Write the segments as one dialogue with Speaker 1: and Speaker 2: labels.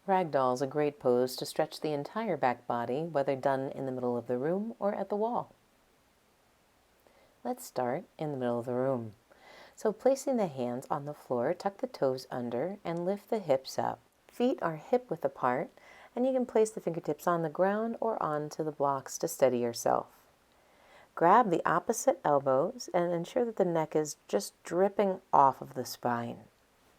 Speaker 1: Ragdoll is a great pose to stretch the entire back body, whether done in the middle of the room or at the wall. Let's start in the middle of the room. So placing the hands on the floor, tuck the toes under and lift the hips up. Feet are hip-width apart, and you can place the fingertips on the ground or onto the blocks to steady yourself. Grab the opposite elbows and ensure that the neck is just dripping off of the spine.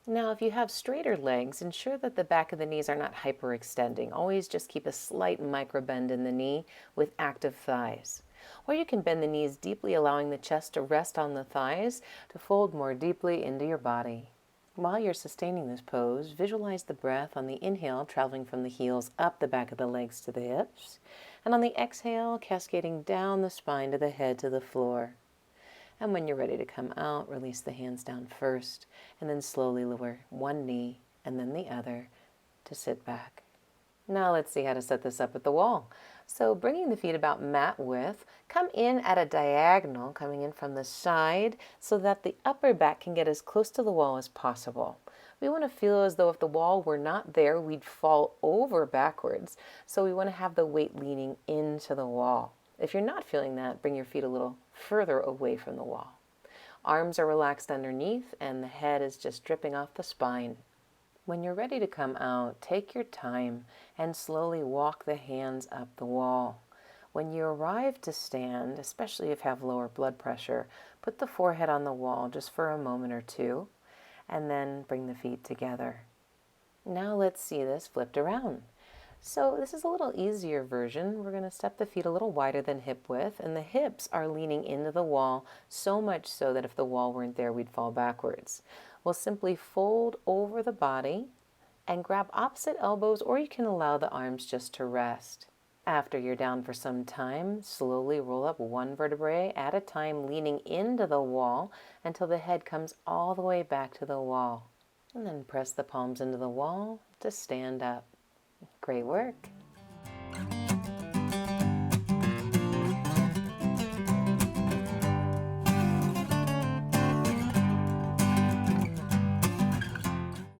Speaker 1: Now, if you have straighter legs, ensure that the back of the knees are not hyperextending. Always just keep a slight micro bend in the knee with active thighs. Or you can bend the knees deeply, allowing the chest to rest on the thighs to fold more deeply into your body. While you're sustaining this pose, visualize the breath on the inhale traveling from the heels up the back of the legs to the hips, and on the exhale cascading down the spine to the head to the floor. And when you're ready to come out, release the hands down first, and then slowly lower one knee and then the other to sit back. Now let's see how to set this up at the wall. So bringing the feet about mat width, come in at a diagonal, coming in from the side so that the upper back can get as close to the wall as possible. We want to feel as though if the wall were not there, we'd fall over backwards. So we want to have the weight leaning into the wall. If you're not feeling that, bring your feet a little further away from the wall. Arms are relaxed underneath and the head is just dripping off the spine. When you're ready to come out, take your time and slowly walk the hands up the wall. When you arrive to stand, especially if you have lower blood pressure, put the forehead on the wall just for a moment or two, and then bring the feet together. Now let's see this flipped around. So this is a little easier version. We're going to step the feet a little wider than hip width, and the hips are leaning into the wall, so much so that if the wall weren't there, we'd fall backwards. We'll simply fold over the body and grab opposite elbows, or you can allow the arms just to rest. After you're down for some time, slowly roll up one vertebrae at a time, leaning into the wall until the head comes all the way back to the wall. And then press the palms into the wall to stand up. Great work.